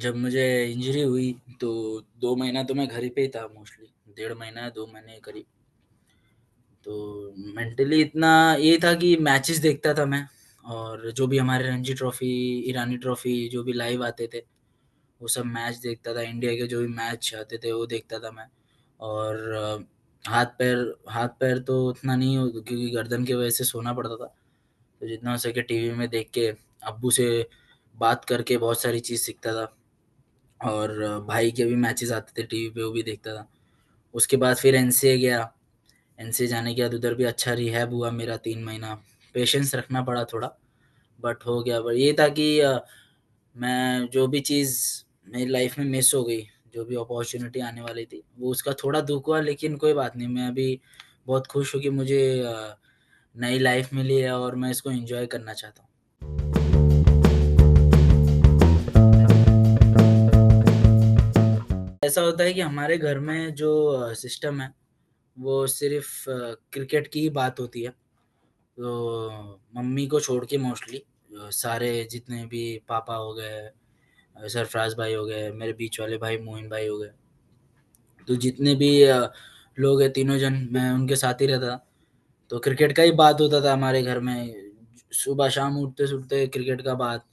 जब मुझे इंजरी हुई तो 2 महीना तो मैं घर ही पे ही था मोस्टली, डेढ़ महीना या 2 महीने करीब। तो मेंटली इतना ये था कि मैचेस देखता था मैं और जो भी हमारे रणजी ट्रॉफ़ी, ईरानी ट्रॉफ़ी जो भी लाइव आते थे, वो सब मैच देखता था। इंडिया के जो भी मैच आते थे वो देखता था मैं। और हाथ-पैर तो उतना नहीं हो क्योंकि गर्दन की वजह से सोना पड़ता था। तो जितना हो सके टीवी में देख के, अब्बू से बात करके बहुत सारी चीज़ सीखता था। और भाई के भी मैचेस आते थे टीवी पे, वो भी देखता था। उसके बाद फिर एनसीए गया। एनसीए जाने के बाद उधर भी अच्छा रिहैब हुआ मेरा 3 महीना। पेशेंस रखना पड़ा थोड़ा, बट हो गया। पर ये था कि मैं जो भी चीज़ मेरी लाइफ में मिस हो गई, जो भी अपॉर्च्युनिटी आने वाली थी, वो उसका थोड़ा दुःख हुआ, लेकिन कोई बात नहीं। मैं अभी बहुत खुश हूँ कि मुझे नई लाइफ मिली है और मैं इसको एन्जॉय करना चाहता हूँ। ऐसा होता है कि हमारे घर में जो सिस्टम है, वो सिर्फ़ क्रिकेट की ही बात होती है। तो मम्मी को छोड़ के मोस्टली सारे जितने भी पापा हो गए, सरफ़राज़ भाई हो गए, मेरे बीच वाले भाई मोइन भाई हो गए, तो जितने भी लोग हैं तीनों जन, मैं उनके साथ ही रहता था। तो क्रिकेट का ही बात होता था हमारे घर में। सुबह-शाम उठते-सुठते क्रिकेट का बात,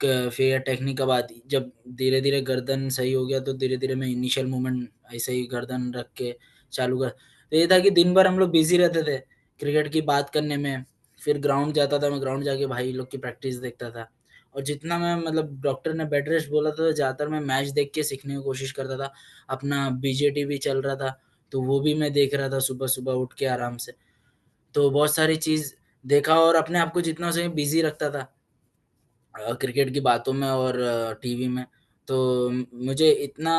क फिर टेक्निक का बात। जब धीरे-धीरे गर्दन सही हो गया तो धीरे-धीरे मैं इनिशियल मूवमेंट ऐसे ही गर्दन रख के चालू कर। तो ये था कि दिन भर हम लोग बिज़ी रहते थे क्रिकेट की बात करने में। फिर ग्राउंड जाता था मैं, ग्राउंड जाके भाई लोग की प्रैक्टिस देखता था। और जितना मैं मतलब डॉक्टर ने बेड रेस्ट बोला था, ज़्यादातर मैं मैच देख के सीखने की कोशिश करता था। अपना बीजेटीवी चल रहा था, तो वो भी मैं देख रहा था सुबह-सुबह उठ के आराम से। तो बहुत सारी चीज़ देखा और अपने आप को जितना हो सके बिज़ी रखता था क्रिकेट की बातों में और टीवी में। तो मुझे इतना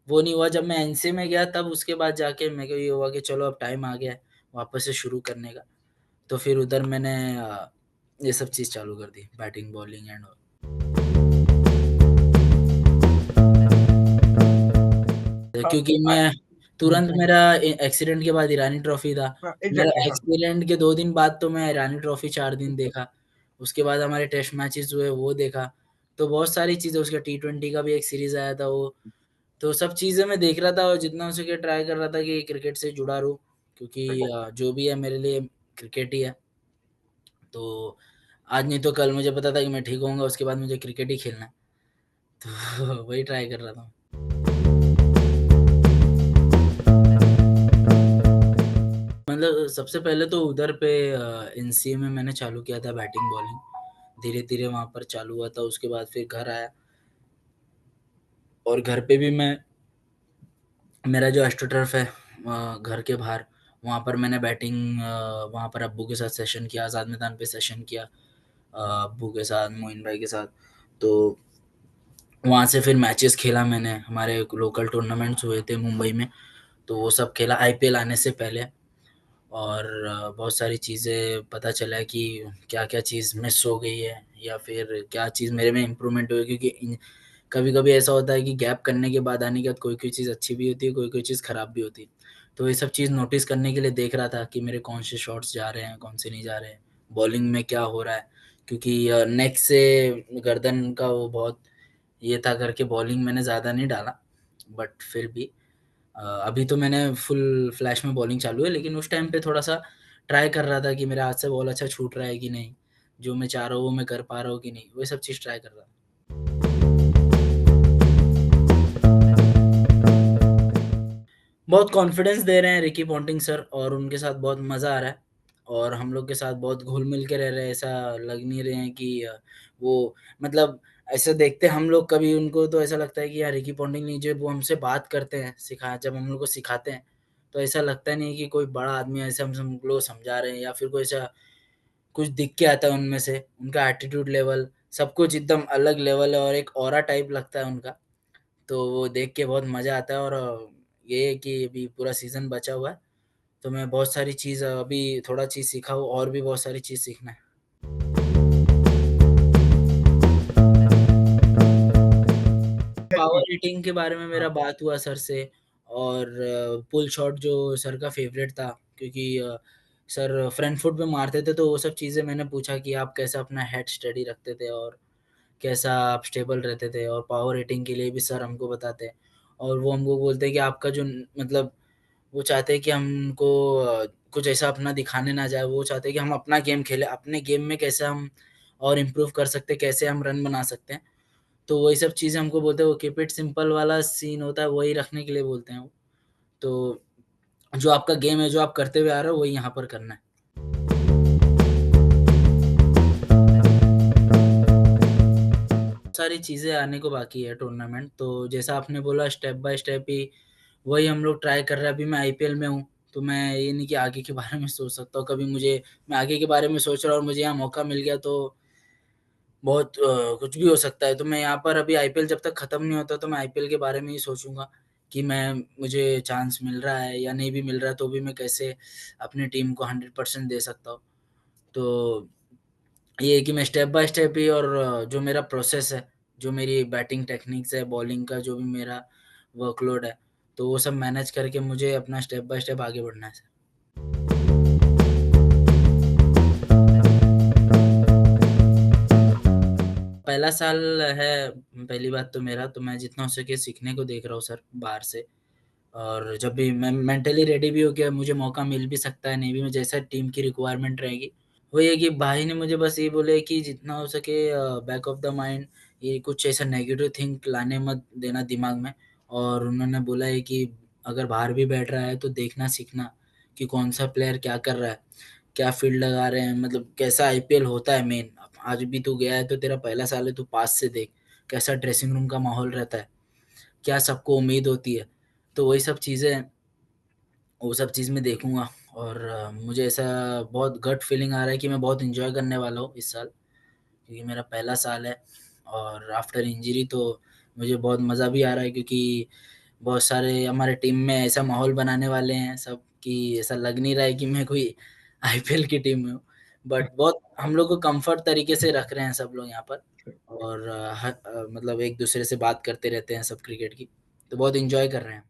वो नहीं हुआ। जब मैं एनसीए में गया तब उसके बाद जाके मेरे को ये हुआ कि चलो अब टाइम आ गया है वापस से शुरू करने का। तो फिर उधर मैंने ये सब चीज़ चालू कर दी, बैटिंग, बॉलिंग एंड ऑल। क्योंकि मैं तुरंत मेरा एक्सीडेंट के बाद ईरानी ट्रॉफ़ी था। हाँ, मेरा एग्ज़ैक्टली हाँ। एक्सीडेंट के 2 दिन बाद तो मैं ईरानी ट्रॉफ़ी 4 दिन देखा। उसके बाद हमारे टेस्ट मैचेज़ हुए वो देखा। तो बहुत सारी चीज़ें, उसका टी20 का भी एक सीरीज़ आया था वो। तो सब चीज़ें मैं देख रहा था और जितना हो सके ट्राई कर रहा था कि क्रिकेट से जुड़ा रहूँ, क्योंकि जो भी है मेरे लिए क्रिकेट ही है। तो आज नहीं तो कल मुझे पता था कि मैं ठीक होऊँगा, उसके बाद मुझे क्रिकेट ही खेलना है। तो वही ट्राई कर रहा था। मतलब सबसे पहले तो उधर पे एनसीए में मैंने चालू किया था बैटिंग, बॉलिंग। धीरे-धीरे वहाँ पर चालू हुआ था, उसके बाद फिर घर आया और घर पे भी मैं, मेरा जो एस्ट्रोटर्फ है घर के बाहर, वहाँ पर मैंने बैटिंग वहाँ पर अब्बू के साथ सेशन किया, आज़ाद मैदान पे सेशन किया अब्बू के साथ, मोइन भाई के साथ। तो वहाँ से फिर मैचेस खेला मैंने, हमारे लोकल टूर्नामेंट्स हुए थे मुंबई में, तो वो सब खेला आईपीएल आने से पहले। और बहुत सारी चीज़ें पता चला कि क्या-क्या चीज़ मिस हो गई है या फिर क्या चीज़ मेरे में इम्प्रूवमेंट हुई है, क्योंकि कभी-कभी ऐसा होता है कि गैप करने के बाद आने के बाद कोई-कोई चीज़ अच्छी भी होती है, कोई-कोई चीज़ खराब भी होती है। तो ये सब चीज़ नोटिस करने के लिए देख रहा था कि मेरे कौन से शॉट्स जा रहे हैं, कौन से नहीं जा रहे हैं, बॉलिंग में क्या हो रहा है। क्योंकि नेक से गर्दन का वो बहुत ये था करके बॉलिंग मैंने ज़्यादा नहीं डाला, बट फिर भी अभी तो मैंने फुल फ्लैश में बॉलिंग चालू है, लेकिन उस टाइम पे थोड़ा-सा ट्राई कर रहा था कि मेरे हाथ से बॉल अच्छा छूट रहा है कि नहीं, जो मैं चाह रहा हूँ वो मैं कर पा रहा हूँ कि नहीं, वो सब चीज़ ट्राई कर रहा था। बहुत कॉन्फिडेंस दे रहे हैं रिकी पॉन्टिंग सर और उनके साथ बहुत मज़ा आ रहा है और हम लोग के साथ बहुत घुल-मिल के रह रहे हैं, ऐसा लग नहीं रहे हैं कि वो मतलब ऐसे देखते हम लोग कभी उनको तो ऐसा लगता है कि यार रिकी पॉन्टिंग नहीं, जब वो हमसे बात करते हैं, जब हम लोग को सिखाते हैं, तो ऐसा लगता नहीं है कि कोई बड़ा आदमी है, ऐसे हम लोग को समझा रहे हैं या फिर कोई ऐसा कुछ दिख के आता है उनमें से। उनका एटीट्यूड लेवल, सब कुछ एकदम अलग लेवल है और एक ऑरा टाइप लगता है उनका। तो वो देख के बहुत मज़ा आता है और ये है कि अभी पूरा सीज़न बचा हुआ है, तो मैं बहुत सारी चीज़ अभी थोड़ा चीज़ सीखा हूँ और भी बहुत सारी चीज़ सीखना है। पावर हिटिंग के बारे में मेरा हाँ, बात हुआ सर से और पुल शॉट जो सर का फ़ेवरेट था, क्योंकि सर फ्रंट फुट पे मारते थे, तो वो सब चीज़ें मैंने पूछा कि आप कैसे अपना हेड स्टेडी रखते थे और कैसा आप स्टेबल रहते थे, और पावर हिटिंग के लिए भी सर हमको बताते हैं। और वो हमको बोलते हैं कि आपका जो मतलब वो चाहते हैं कि हमको कुछ ऐसा अपना दिखाने ना जाए, वो चाहते हैं कि हम अपना गेम खेलें, अपने गेम में कैसे हम और इम्प्रूव कर सकते हैं, कैसे हम रन बना सकते हैं। तो वही सब चीज़ें हमको बोलते हैं, वो कीप इट सिंपल वाला सीन होता है, वही रखने के लिए बोलते हैं वो। तो जो आपका गेम है, जो आप करते हुए आ रहे हो, वही यहाँ पर करना है। सारी चीज़ें आने को बाकी है टूर्नामेंट, तो जैसा आपने बोला स्टेप बाय स्टेप ही वही हम लोग ट्राई कर रहे हैं। अभी मैं आईपीएल में हूँ, तो मैं ये नहीं कि आगे के बारे में सोच सकता हूँ। कभी मुझे मैं आगे के बारे में सोच रहा हूँ और मुझे यहाँ मौका मिल गया तो बहुत कुछ भी हो सकता है। तो मैं यहाँ पर अभी आईपीएल जब तक खत्म नहीं होता, तो मैं आईपीएल के बारे में ही सोचूँगा कि मैं मुझे चांस मिल रहा है या नहीं भी मिल रहा है, तो भी मैं कैसे अपनी टीम को 100% दे सकता हूँ। तो ये है कि मैं स्टेप बाय स्टेप ही, और जो मेरा प्रोसेस है, जो मेरी बैटिंग टेक्निक्स है, बॉलिंग का जो भी मेरा वर्कलोड है, तो वो सब मैनेज करके मुझे अपना स्टेप बाय स्टेप आगे बढ़ना है सर। पहला साल है, पहली बात तो मेरा, तो मैं जितना हो सके सीखने को देख रहा हूँ सर बाहर से। और जब भी मैं मेंटली रेडी भी हो गया, मुझे मौका मिल भी सकता है, नहीं भी, मैं जैसा टीम की रिक्वायरमेंट रहेगी। वही है कि भाई ने मुझे बस ये बोले कि जितना हो सके बैक ऑफ द माइंड ये कुछ ऐसा नेगेटिव थिंक लाने मत देना दिमाग में। और उन्होंने बोला है कि अगर बाहर भी बैठ रहा है तो देखना सीखना कि कौन सा प्लेयर क्या कर रहा है, क्या फील्ड लगा रहे हैं, मतलब कैसा आईपीएल होता है मेन। आज भी तू गया है तो तेरा पहला साल है, तू पास से देख कैसा ड्रेसिंग रूम का माहौल रहता है, क्या सबको उम्मीद होती है। तो वही सब चीज़ें, वो सब चीज़ मैं देखूँगा। और मुझे ऐसा बहुत गट फीलिंग आ रहा है कि मैं बहुत एन्जॉय करने वाला हूँ इस साल, क्योंकि मेरा पहला साल है। और आफ्टर इंजरी तो मुझे बहुत मज़ा भी आ रहा है, क्योंकि बहुत सारे हमारे टीम में ऐसा माहौल बनाने वाले हैं सब कि ऐसा लग नहीं रहा है कि मैं कोई आईपीएल की टीम में हूँ। बट बहुत हम लोग को कम्फर्ट तरीके से रख रहे हैं सब लोग यहाँ पर। और मतलब एक दूसरे से बात करते रहते हैं सब क्रिकेट की, तो बहुत एन्जॉय कर रहे हैं।